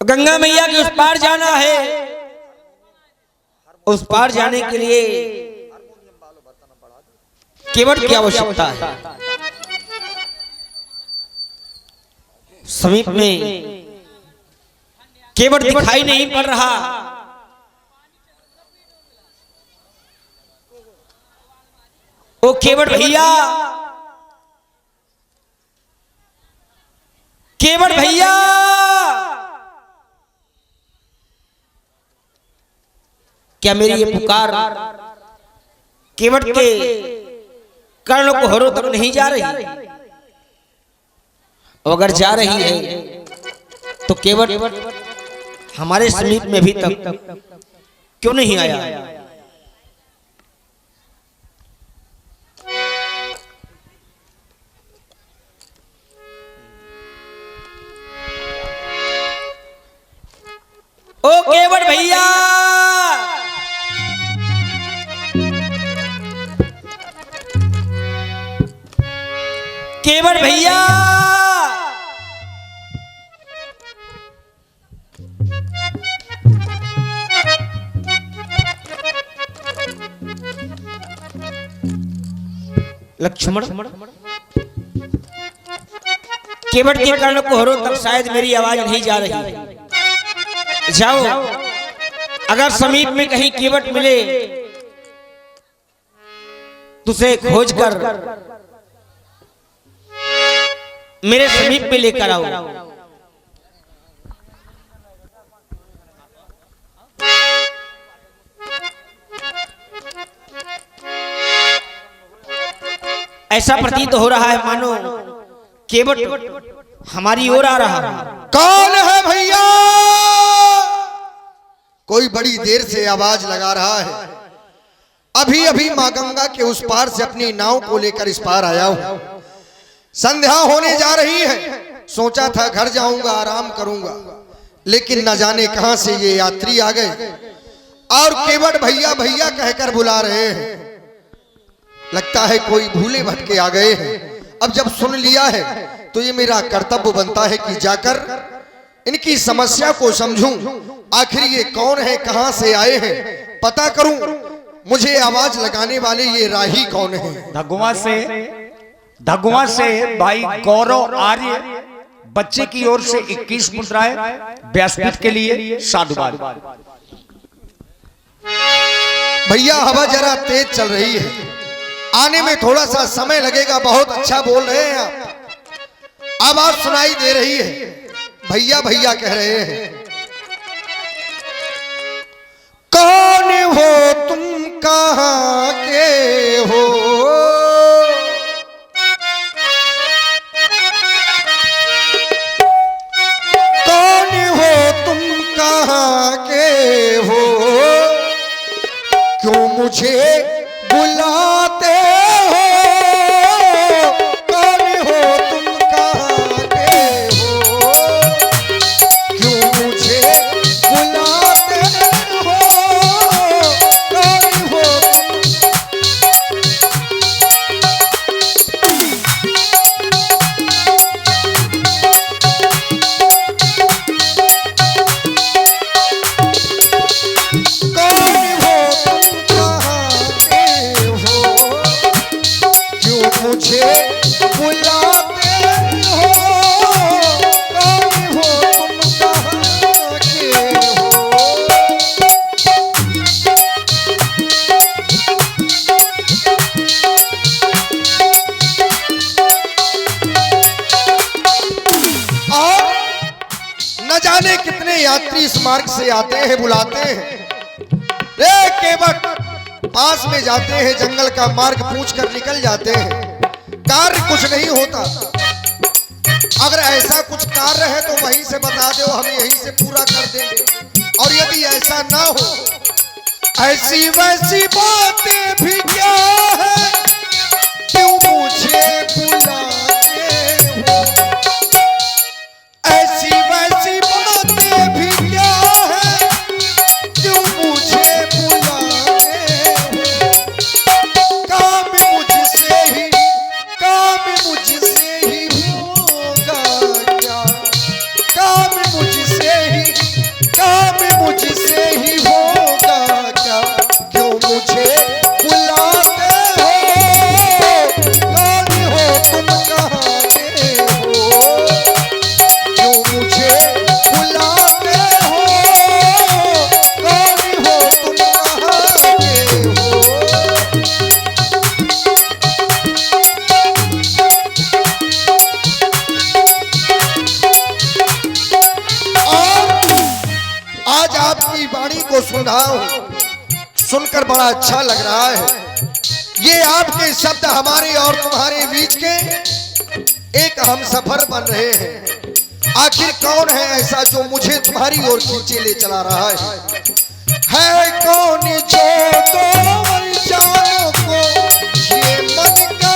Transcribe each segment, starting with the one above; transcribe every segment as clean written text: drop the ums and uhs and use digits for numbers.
गंगा मैया के उस पार जाना है। उस पार जाने के लिए केवट की आवश्यकता है। समीप में केवट दिखाई नहीं पड़ रहा। ओ केवट भैया, केवट भैया, क्या मेरी ये पुकार केवट के कर्णों को हरों तक नहीं जा रही? अगर जा रही है तो केवट हमारे समीप में भी तक क्यों नहीं आया? ओ केवट भैया, केवट भैया, लक्ष्मण केवट के कर्णों को हरों तक शायद मेरी आवाज नहीं जा रही। जाओ, अगर समीप में कहीं केवट मिले तो उसे खोज कर मेरे समीप में लेकर आओ। ऐसा प्रतीत हो रहा है मानो केवट हमारी ओर आ रहा है। कौन है भैया? कोई बड़ी देर से आवाज लगा रहा है। अभी अभी मां गंगा के उस पार से अपनी नाव को लेकर इस पार आया हूं। संध्या होने जा रही है। सोचा था घर जाऊंगा, आराम करूंगा, लेकिन न जाने कहां से ये यात्री आ गए और केवट भैया भैया कहकर बुला रहे हैं। लगता है कोई भूले भटके आ गए हैं। अब जब सुन लिया है तो ये मेरा कर्तव्य बनता है कि जाकर इनकी समस्या को समझूं। आखिर ये कौन है, कहां से आए हैं, पता करूं। मुझे आवाज लगाने वाले ये राही कौन है? धगुआ से भाई गौरव आर्य, बच्चे की ओर से 21 मुद्राएं व्यासपीठ के लिए साधुवाद। भैया हवा जरा तेज चल रही है, आने में थोड़ा सा समय लगेगा। बहुत अच्छा बोल रहे हैं आप, आवाज सुनाई दे रही है। भैया भैया कह रहे हैं। कौन हो तुम, कहां के हो? कौन हो तुम, कहां के हो? क्यों मुझे बुलाते हो? कौन हो तुम, कहां के हो? क्यों मुझे बुलाते हो? कौन हो मुझे बुलाते हो? कौन हो तुम, कहां के हो? और न जाने कितने यात्री इस मार्ग से आते हैं, बुलाते हैं। रे केवट, पास में जाते हैं, जंगल का मार्ग पूछकर निकल जाते हैं। कार्य कुछ नहीं होता। अगर ऐसा कुछ कार्य है तो वहीं से बता दो, हम यहीं से पूरा कर देंगे। और यदि ऐसा ना हो, ऐसी वैसी बातें भी क्या है, क्यों मुझे बुलाते हो? ऐसी वैसी बातें भी क्या है, क्यों मुझे बुलाते हो? काम मुझसे ही होगा क्या? काम मुझसे ही सुना हूं, सुनकर बड़ा अच्छा लग रहा है। ये आपके शब्द हमारे और तुम्हारे बीच के एक हम सफर बन रहे हैं। आखिर कौन है ऐसा जो मुझे तुम्हारी ओर खींचे ले चला रहा है कौन जो तो जानो को ये मन का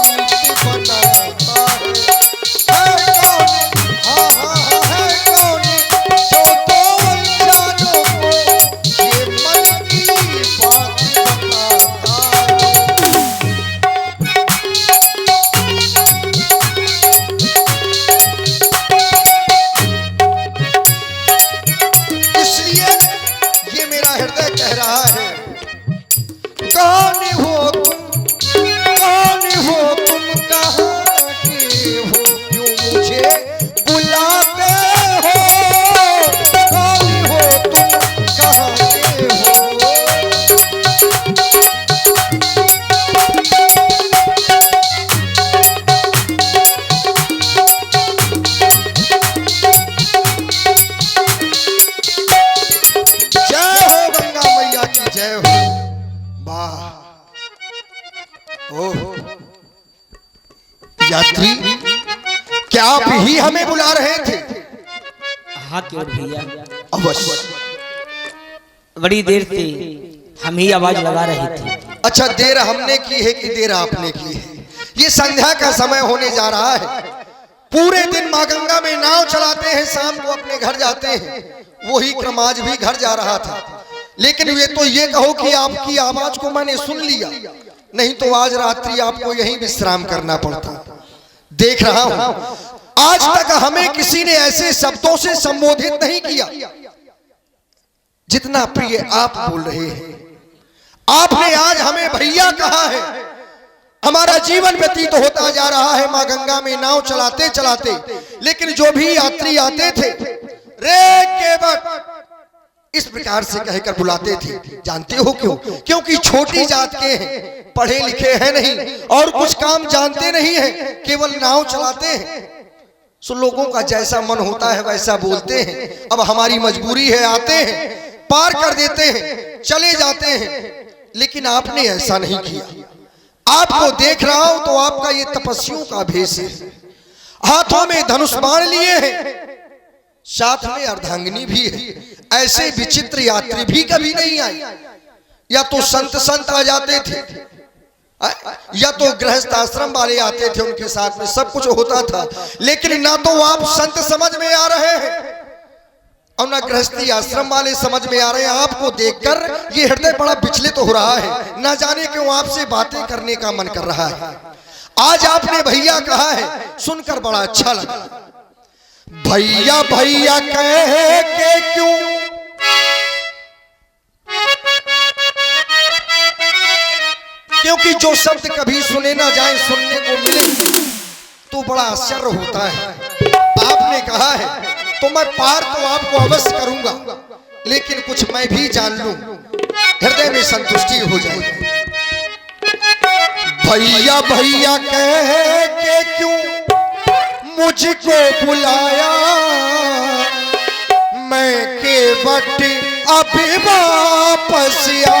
मीत बनाता है कौन, हाँ हाँ हाँ है कौन जो तो जानो को ये मन की बात बताता है। इसलिए ये मेरा हृदय कह रहा है कौन हो तुम, कौन हो तुम, कहाँ के हो, क्यों मुझे बुलाते हो, कौन हो तुम, कहाँ के हो। जय हो गंगा मैया की जय हो। वाह ओह यात्री, क्या आप ही हमें बुला रहे थे? हाँ केवट भैया, अवश्य। बड़ी देर से हम ही आवाज लगा रहे थे। अच्छा, देर हमने की है कि देर आपने की है? ये संध्या का समय होने जा रहा है। पूरे दिन माँ गंगा में नाव चलाते हैं, शाम को अपने घर जाते हैं। वही क्रम आज भी घर जा रहा था, लेकिन वे तो ये कहो कि आपकी आवाज को मैंने सुन लिया, नहीं तो आज रात्रि आपको यहीं विश्राम करना पड़ता। देख रहा हूं आज तक हमें किसी ने ऐसे शब्दों से संबोधित नहीं किया जितना प्रिय आप बोल रहे हैं। आपने आज हमें भैया कहा है। हमारा जीवन व्यतीत होता जा रहा है माँ गंगा में नाव चलाते चलाते, लेकिन जो भी यात्री आते थे रे केवट इस प्रकार से कहकर बुलाते थे। जानते हो क्यों? क्योंकि छोटी जात के हैं, पढ़े लिखे हैं नहीं और कुछ काम जानते नहीं हैं, केवल नाव चलाते हैं। सो लोगों का जैसा मन होता है वैसा बोलते हैं। अब हमारी मजबूरी है, आते हैं, पार कर देते हैं, चले जाते हैं, लेकिन आपने ऐसा नहीं किया। आपको देख रहा हूं तो आपका ये तपस्वियों का भेष है। हाथों में धनुष बाण लिए हैं, साथ में अर्धांगिनी भी है। ऐसे विचित्र यात्री भी कभी नहीं आए। या तो संत आ जाते थे, या तो गृहस्थ आश्रम वाले आते थे, उनके साथ में सब कुछ होता था, लेकिन ना तो आप संत समझ में आ रहे हैं और ना गृहस्थी आश्रम वाले समझ में आ रहे हैं। आपको देखकर ये हृदय बड़ा विचलित हो रहा है, ना जाने क्यों आपसे बातें करने का मन कर रहा है। आज आपने भैया कहा है, सुनकर बड़ा अच्छा लगा। भैया भैया कह के क्यों क्योंकि जो शब्द कभी सुने ना जाए, सुनने को मिले तो बड़ा आश्चर्य होता है। आपने कहा है तो मैं पार तो आपको अवश्य करूंगा, लेकिन कुछ मैं भी जान लूं, हृदय में संतुष्टि हो जाए। भैया भैया कह के क्यों मुझको बुलाया, मैं केवट अभी वापस आया।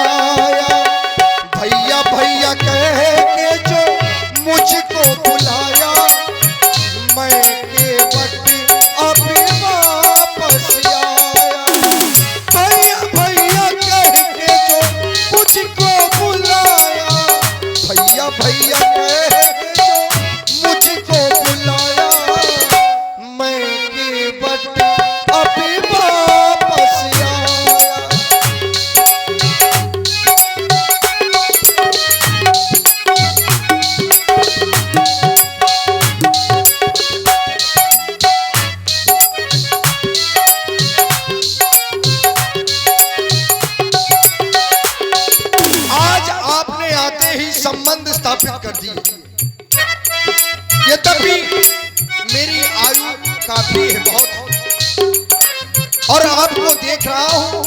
भैया भैया कह के जो मुझको बुलाया, मैं केवट अभी वापस आया। भैया भैया कह के जो मुझको बुलाया, भैया भैया कह के जो मुझको बुलाया, मैं केवट अभी वापस आया। संबंध स्थापित कर दिए। यद्यपि मेरी आयु काफी है, बहुत है, और आपको देख रहा हूं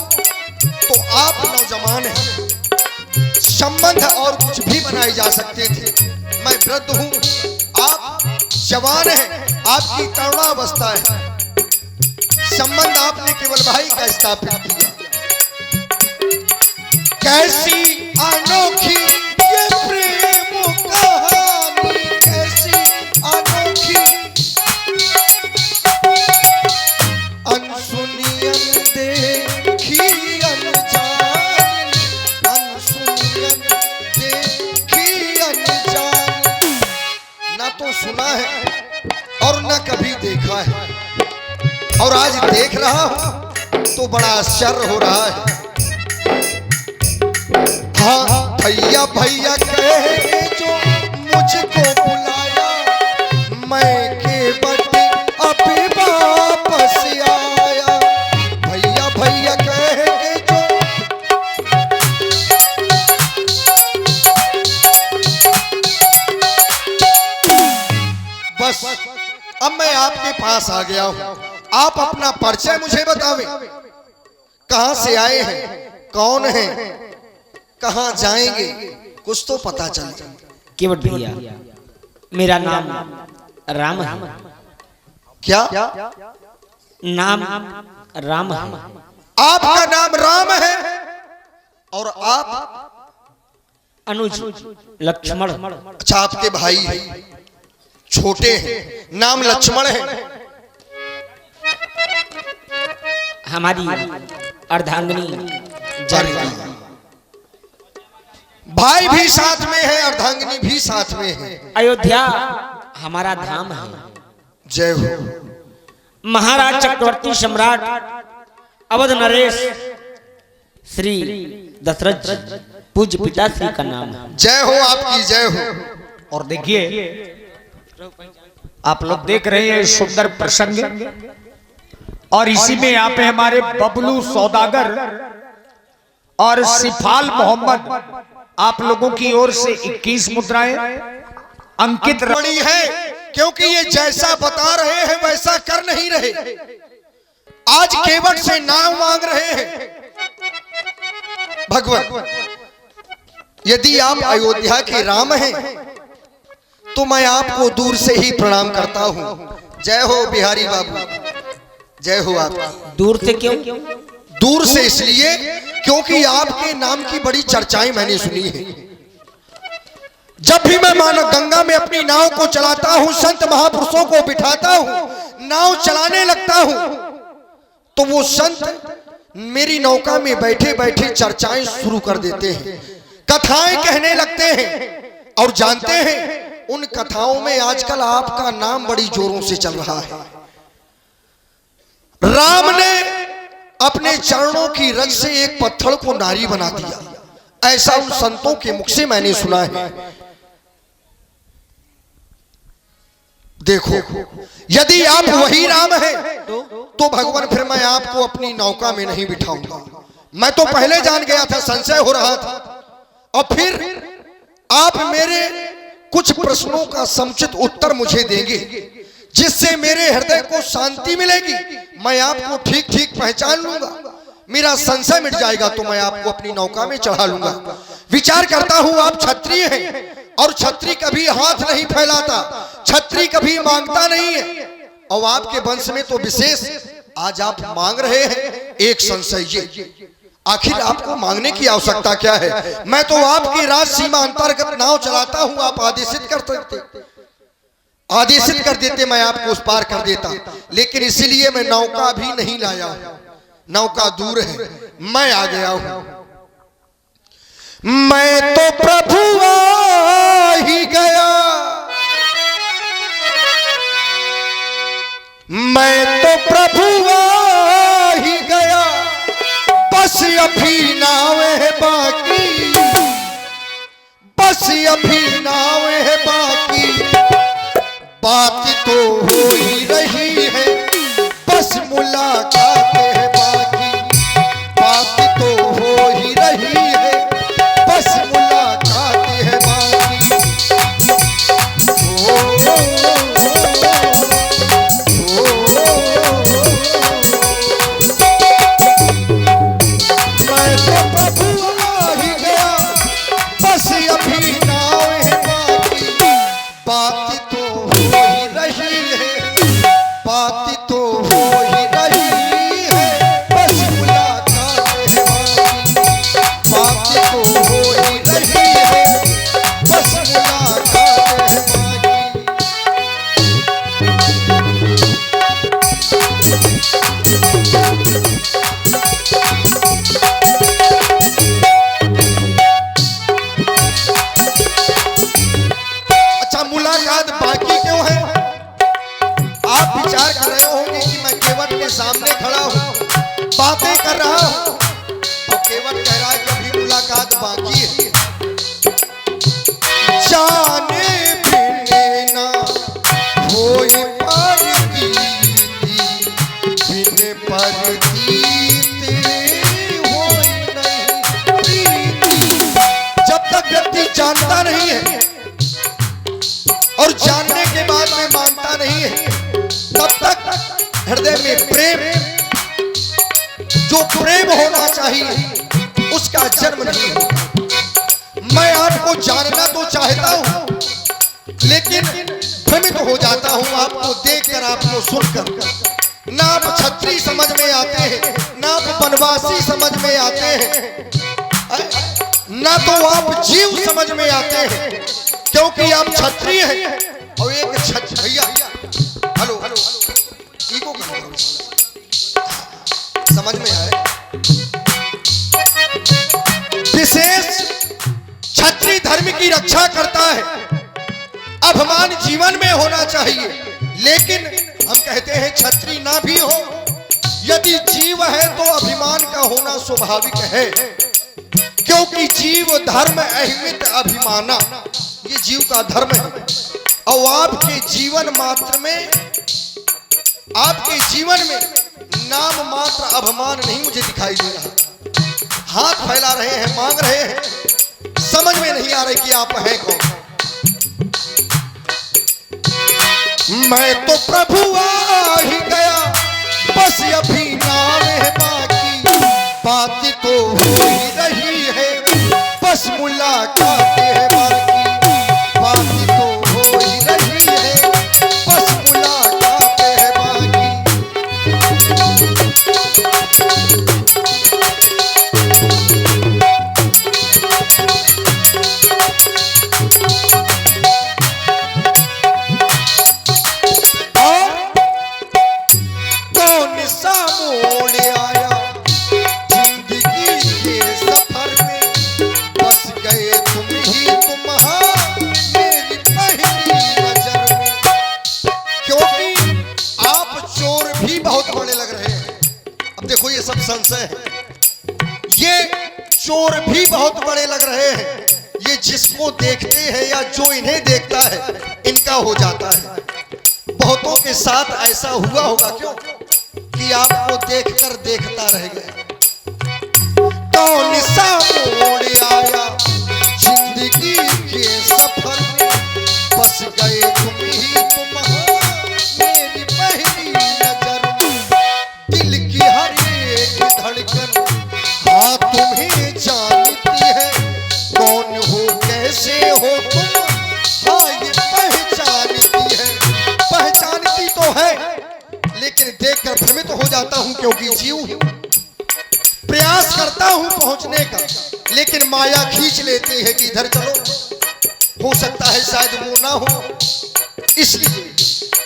तो आप नौजवान हैं, संबंध और कुछ भी बनाए जा सकते थे। मैं वृद्ध हूं, आप जवान हैं, आपकी तरुणावस्था है। संबंध आपने केवल भाई का स्थापित किया। कैसी अनोखी ये प्रेम कहानी, कैसी अनोखी अनसुनियन देखी अनजानी, अनसुनियन देखी अनजानी। ना तो सुना है और ना कभी देखा है, और आज देख रहा हूं तो बड़ा आश्चर्य हो रहा है। हाँ भैया भैया कहे जो मुझको बुलाया, मैं केवट अभी वापस आया। भैया भैया कहे जो बस अब मैं आपके पास आ गया हूं। आप अपना परिचय मुझे बतावें, कहां से आए हैं, कौन हैं, कहां जाएंगे, कुछ तो पता चले। केवट भैया, मेरा नाम राम है। क्या नाम राम है। आपका नाम राम है और आप अनुज लक्ष्मण। अच्छा, आपके भाई हैं, छोटे हैं, नाम लक्ष्मण है। हमारी अर्धांगिनी जानकी। भाई भी साथ में है, अर्धांगिनी भी साथ में है। अयोध्या हमारा धाम है। जय हो। महाराज चक्रवर्ती सम्राट अवध नरेश श्री दशरथ पूज्य पिताश्री का नाम है। जय हो, आपकी जय हो। और देखिए, आप लोग देख रहे हैं सुंदर प्रसंग, और इसी में यहाँ पे हमारे बबलू सौदागर और सिफाल मोहम्मद आप लोगों की ओर से 21 मुद्राएं अंकित बड़ी है, क्योंकि ये जैसा बता रहे हैं वैसा कर नहीं रहे। आज केवट से नाम मांग रहे हैं। भगवान, यदि आप अयोध्या के राम हैं तो मैं आपको दूर से ही प्रणाम करता हूं। जय हो बिहारी बाबू, जय हो। आप दूर से क्यों? दूर से इसलिए क्योंकि आपके नाम की बड़ी चर्चाएं मैंने सुनी है। जब भी मैं मानव गंगा में अपनी नाव को चलाता हूं, संत महापुरुषों को बिठाता हूं, नाव चलाने लगता हूं, तो वो संत मेरी नौका में बैठे बैठे चर्चाएं शुरू कर देते हैं, कथाएं कहने लगते हैं। और जानते हैं, उन कथाओं में आजकल आपका नाम बड़ी जोरों से चल रहा है। राम ने अपने चरणों की रज से एक पत्थर को नारी बना दिया, ऐसा उन संतों के मुख से मैंने सुना है। देखो, यदि आप वही राम हैं तो भगवान फिर मैं आपको अपनी नौका में नहीं बिठाऊंगा। मैं तो पहले जान गया था, संशय हो रहा था, और फिर आप मेरे कुछ प्रश्नों का समुचित उत्तर मुझे देंगे, जिससे मेरे हृदय को शांति मिलेगी। मैं आपको ठीक ठीक पहचान लूंगा, मेरा संशय मिट जाएगा, तो मैं आपको अपनी नौका में चढ़ा लूंगा। विचार करता हूं आप क्षत्रिय हैं, और क्षत्रिय कभी हाथ नहीं फैलाता, क्षत्रिय कभी मांगता नहीं है, और आपके वंश में तो विशेष आज आप मांग रहे हैं। एक संशय ये, आखिर आपको मांगने की आवश्यकता क्या है? मैं तो आपकी राज सीमा अंतर्गत नाव चलाता हूं, आप आदेशित कर सकते, आदेशित कर देते, मैं आपको उस पार कर देता। लेकिन इसीलिए मैं नौका भी नहीं लाया हूं, नौका दूर है, मैं आ गया हूं। मैं तो प्रभु आ ही गया, मैं तो प्रभु आ ही गया, बस अभी नाव है बाकी, बस अभी नाव है बाकी, बात तो हो ही रही है, बस मुलाकात है बाकी, बात तो हो ही रही है, बस मुलाकात है बाकी। मैं तो प्रभु आ ही गया, बस अभी नाव है बाकी, बात तो हो ही रही इंतजार कर रहे होंगे कि मैं केवट के सामने खड़ा हूँ, बातें कर रहा हूँ, तो केवट कह रहा है कि अभी मुलाकात बाकी है। जाने बिना होई परतीति, बिन परतीति होई नहीं प्रीति। जब तक व्यक्ति जानता नहीं है और जानने के बाद में मानता नहीं है, तब तक हृदय में प्रेम, जो प्रेम होना चाहिए उसका जन्म नहीं होता। मैं आपको जानना तो चाहता हूं, लेकिन भ्रमित हो जाता हूं आपको देखकर, आपको सुनकर। ना आप छत्री समझ में आते हैं, ना आप वनवासी समझ में आते हैं, ना तो आप जीव समझ में आते हैं, क्योंकि आप क्षत्रिय हैं और एक भैया हेलो इको समझ में आए। विशेष क्षत्रिय धर्म की रक्षा करता है, अभिमान जीवन में होना चाहिए, लेकिन हम कहते हैं क्षत्रिय ना भी हो, यदि जीव है तो अभिमान का होना स्वाभाविक है, क्योंकि जीव धर्म अहिमित अभिमाना, ये जीव का धर्म है। और आपके जीवन मात्र में, आपके जीवन में नाम मात्र अभिमान नहीं मुझे दिखाई दे रहा। हाथ फैला रहे हैं, मांग रहे हैं, समझ में नहीं आ रही कि आप हैं कौन। मैं तो प्रभु आ ही गया, बस अभी नाम है बाकी, बात तो हो ही रही है, बस मुलाकात है बाकी, बात तो हो ही रही है, बस मुलाकात है बाकी। संशय है, ये चोर भी बहुत बड़े लग रहे हैं, ये जिसको देखते हैं या जो इन्हें देखता है इनका हो जाता है। बहुतों के साथ ऐसा हुआ होगा क्यों कि आपको देखकर देखता रह गए। कौन सा मोड़ आया जिंदगी के सफर में, बस गए तुम ही तुम मेरी पहली नजर में, दिल की हर धड़कन हाँ तुम्हें जानती है, कौन हो कैसे हो तुम हाँ ये पहचानती है। पहचानती तो है, लेकिन देखकर भ्रमित हो जाता हूं, क्योंकि जीव प्रयास करता हूं पहुंचने का, लेकिन माया खींच लेती है कि इधर चलो, हो सकता है शायद वो ना हो। इसलिए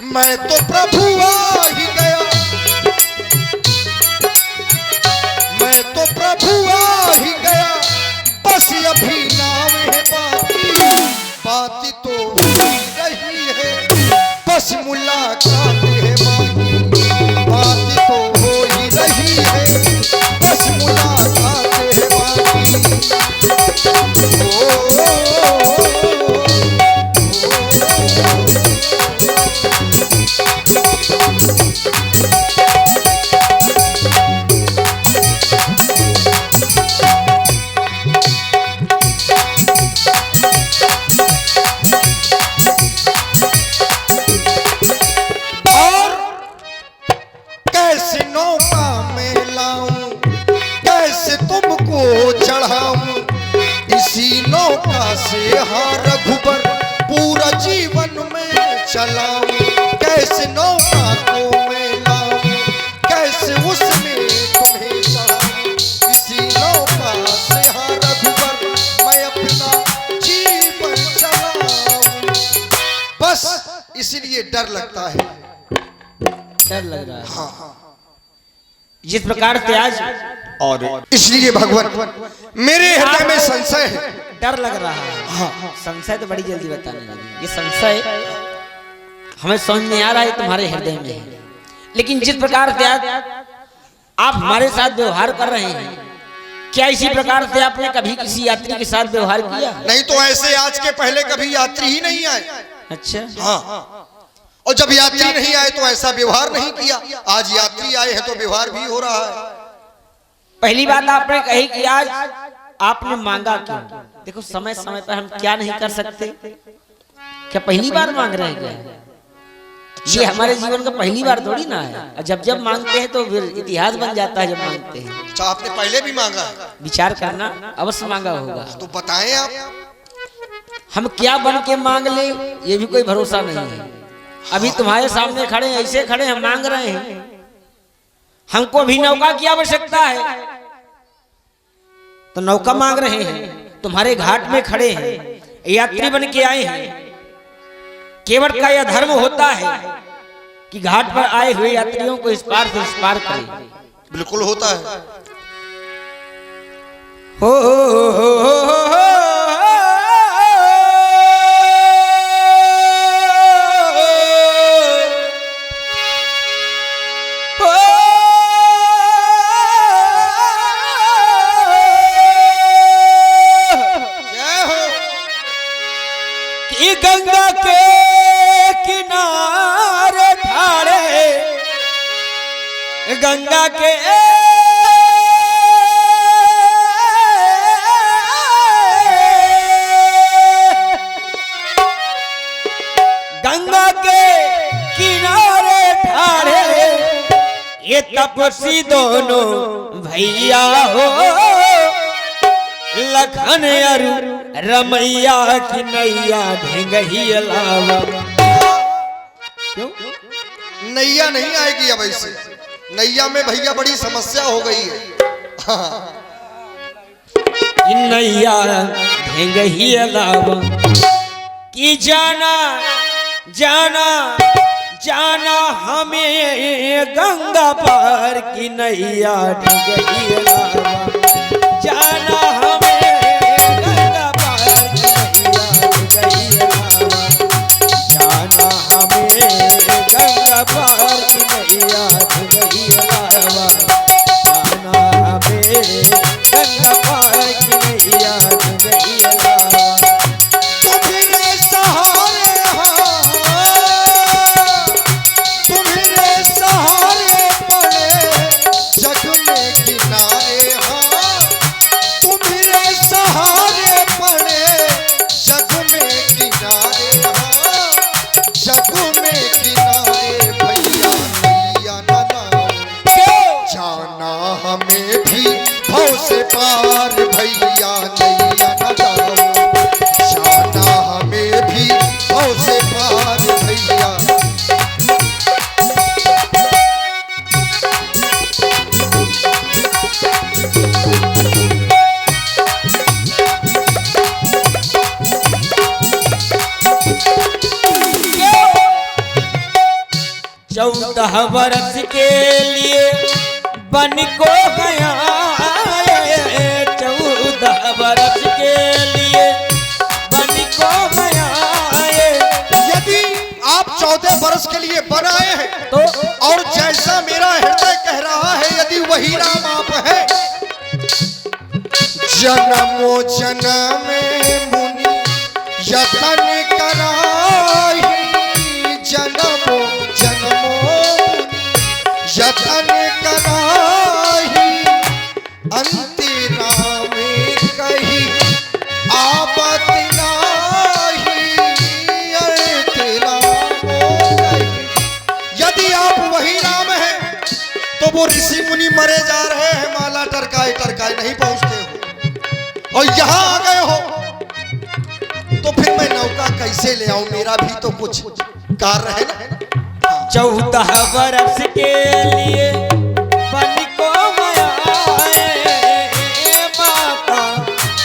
मैं तो प्रभु आ ही गया, मैं तो प्रभु आ ही गया, बस अभी नाम है बाकी, बात तो हो रही है, बस मुलाकात है बाकी, बात तो हो ही रही है, बस मुलाकात है बाकी। से हाँ रघुबर पूरा जीवन में चलाऊं, कैसे नौका को मैं लाऊं, कैसे उसमें तुम्हें चढ़ाऊं, इसी नौका से हाँ रघुबर मैं अपना जीवन चलाऊं। बस इसलिए डर लगता है, डर लग रहा है। हाँ जिस प्रकार से आज और इसलिए भगवान मेरे हृदय में संशय है, डर लग रहा है। हाँ, संशय तो बड़ी जल्दी बताने लगी। ये संशय हमें समझ नहीं आ रहा है तुम्हारे हृदय में है, लेकिन जिस प्रकार से आप हमारे साथ व्यवहार कर रहे हैं, क्या इसी प्रकार से आपने कभी किसी यात्री के साथ व्यवहार किया? नहीं तो ऐसे आज के पहले कभी यात्री ही नहीं आए। अच्छा। हाँ, और जब यात्री नहीं आए तो ऐसा व्यवहार नहीं किया। आज यात्री आए हैं तो व्यवहार भी हो रहा है। पहली बात आपने कही कि आज आपने मांगा क्यों? देखो समय समय पर हम क्या नहीं कर सकते, क्या पहली बार मांग रहे हैं क्या? ये हमारे जीवन का पहली बार थोड़ी ना है। जब जब मांगते हैं तो फिर इतिहास बन जाता है। जब मांगते हैं अच्छा, आपने पहले भी मांगा? विचार करना, अवश्य मांगा होगा। तो बताएं आप, हम क्या बन के मांग ले ये भी कोई भरोसा नहीं है। अभी तुम्हारे सामने खड़े, ऐसे खड़े हम मांग रहे हैं। हमको भी नौका की आवश्यकता है तो नौका मांग रहे हैं। तुम्हारे घाट में खड़े हैं, यात्री बन के आए हैं। केवट का यह धर्म होता है कि घाट पर आए हुए यात्रियों को इस पार से उस पार करें। बिल्कुल होता है। हो कि गंगा के किनारे ठाड़े, गंगा के गंगा के किनारे ठाड़े ये तपसी दोनों भैया हो, लखन अरु रमैया की नैया ढेंगही लावा। क्यों नैया नहीं आएगी अब ऐसे? नैया में भैया बड़ी समस्या हो गई है। हाँ। नैया ढेंगही लावा कि जाना जाना जाना हमें गंगा पार की नैया ढेंगही लावा। जाना हमें गंगा पार की नैया ढेंगही लावा। जाना हमें गंगा पार की नैया ढेंगही लावा। जाना हमें गंगा पार की नैया ढेंगही लावा। तुम्हारे सहारे तुम्हारे सहारे पड़े जग में किनारे। हाँ, तुम्हारे सहारे पड़े जग में किनारे। हाँ, जग में किनारे भैया नैया ना जाना हमें भी भव से पार। भैया नैया ना जाना हमें भी भव से पार। भैया चौदह बरस के लिए बन को गया। 14 बरस के लिए बन को गया। यदि आप 14 वर्ष के लिए बन आए हैं तो और जैसा मेरा हृदय कह रहा है, यदि वही राम आप है, जन्मो जन्म मुनि यतन कराही। जन्मो जन्मो मुनि यतन कराही। अंतिरा में कही आपत नाही। अंतिरा हो गई। यदि आप वही राम हैं तो वो ऋषि मुनि मरे जा रहे हैं, माला टरकाए टरकाए नहीं पहुंचते हो, और यहाँ आ गए हो तो फिर मैं नौका कैसे ले आऊं? मेरा भी तो कुछ कार्य है ना। 14 बरस के लिए बन को गया। माता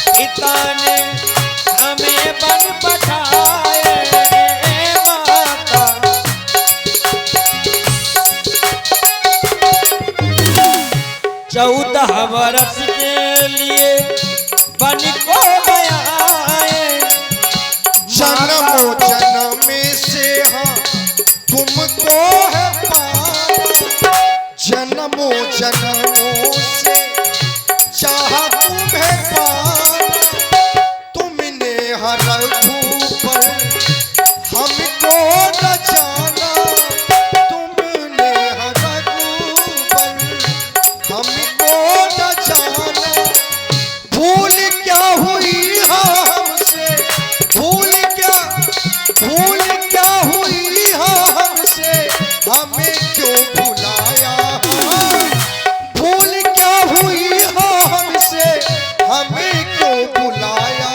पिता ने हमें बन पठाए। माता 14 बरस के लिए बन को गया। जन्मो जन्म से हाँ तुमको है पार। जन्मों जन्मों से चाहा तुम्हें पाना, तुमने हर रघुबर हमको न जाना, तुमने हर रघुबर हमको न जाना। भूल क्या हुई हमसे, भूल क्या हुई हमसे, हमें क्यों बुलाया, भूल क्या हुई हमसे, हमें क्यों बुलाया,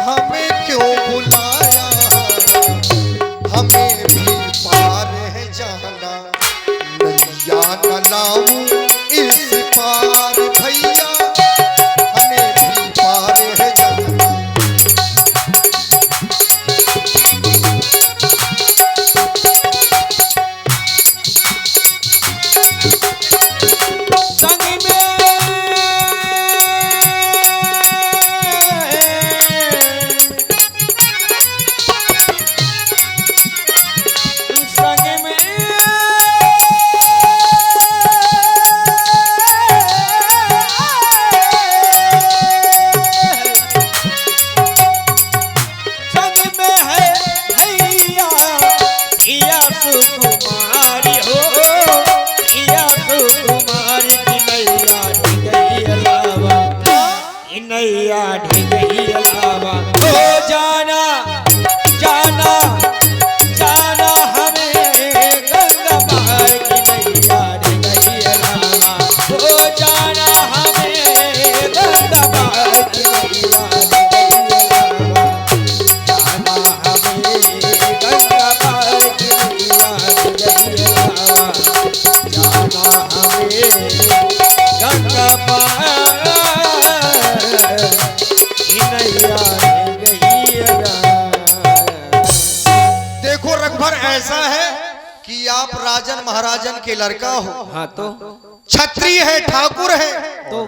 हमें क्यों बुलाया, हमें भी पार है जाना, नैया न लाऊं इस पार भैया, हमें भी पार है जाना। नैया ढेगई अलावा हो जाना जाना जाना हमें गंगा पार की नैया ढेगई अलावा हो जाना हमें गंगा पार की नैया ढेगई अलावा जाना हमें गंगा पार की नैया ढेगई अलावा जाना हमें गंगा पार। देखो रघुबर ऐसा है कि आप राजन महाराजन के लड़का हो, हाँ तो क्षत्रिय है, ठाकुर है, तो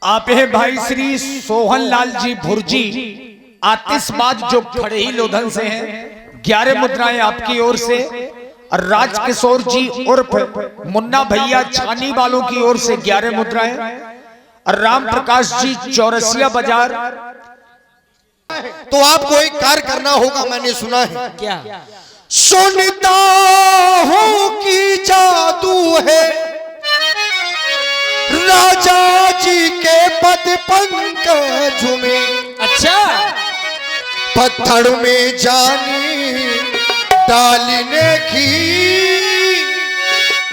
आप है भाई श्री सोहन लाल जी भुर्जी आतिशबाज जो खड़े ही लोधन से हैं। 11 मुद्राएं आपकी ओर से, और राजकिशोर जी उर्फ मुन्ना भैया छानी वालों की ओर से 11 मुद्राएं, और राम प्रकाश जी चौरसिया बाजार। तो आपको एक कार्य करना होगा, मैंने सुना है, क्या सुनता हूं कि जादू है राजा जी के पद पंकज में, अच्छा पत्थर में जानी डालने की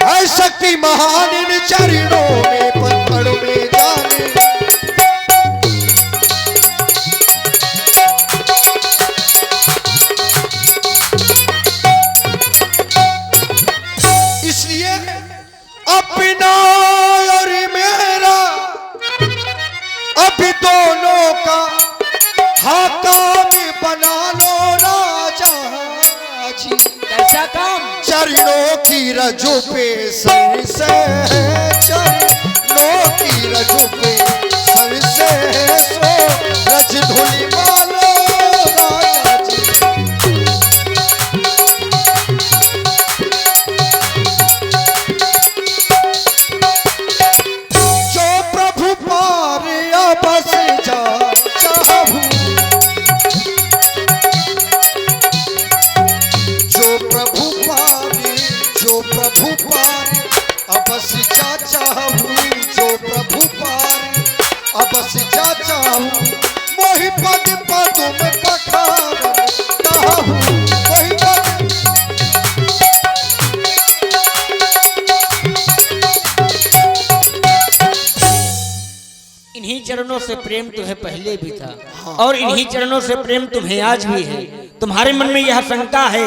है शक्ति महान इन चरणों में, पत्थर में जानी। इसलिए अपना और मेरा अभी दोनों का हाकाम बना लो राजा जी, कैसा काम चरणों की रजू पे सर से, चरणों की रजू पे सर से सो रज धुली वालो राजा जी। जो प्रभु पार बस जा चाहूं, जो प्रभु पार अबस जा चाहूं, जो प्रभु पार अबस जा चाहूं, मोहि पद पदुम पखार चाहूं, मोहि पद। इन्हीं चरणों से प्रेम तुम्हें पहले भी था, और इन्हीं चरणों से प्रेम तुम्हें आज भी है। तुम्हारे मन में यह शंका है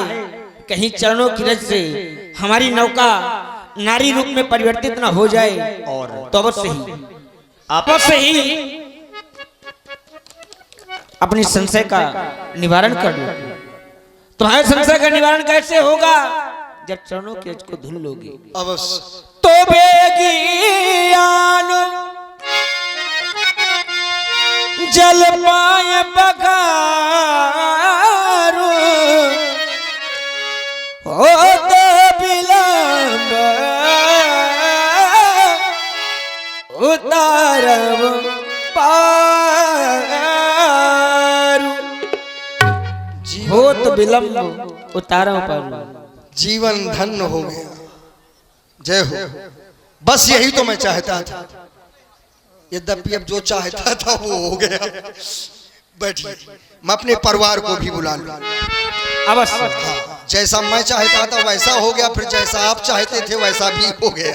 कहीं चरणों की रज से हमारी नौका नारी रूप में परिवर्तित न हो जाए, और तो अवश्य ही अपनी संशय का निवारण कर लो। तुम्हारे संशय का निवारण कैसे होगा? जब चरणों के रज को धुन लोगे अवश्य। तो बेगियान जल पाए बगारू हो तो विलंब उतारम पारू होत विलंब उतारम पारू। जीवन धन्य हो गया। जय हो। बस यही तो मैं चाहता था, यद्यपि अब जो चाहता था वो हो गया। बैठिए, मैं अपने परिवार को भी बुला लूं। अवश्य। हाँ, जैसा मैं चाहता था वैसा हो गया, फिर जैसा आप चाहते थे वैसा भी हो गया।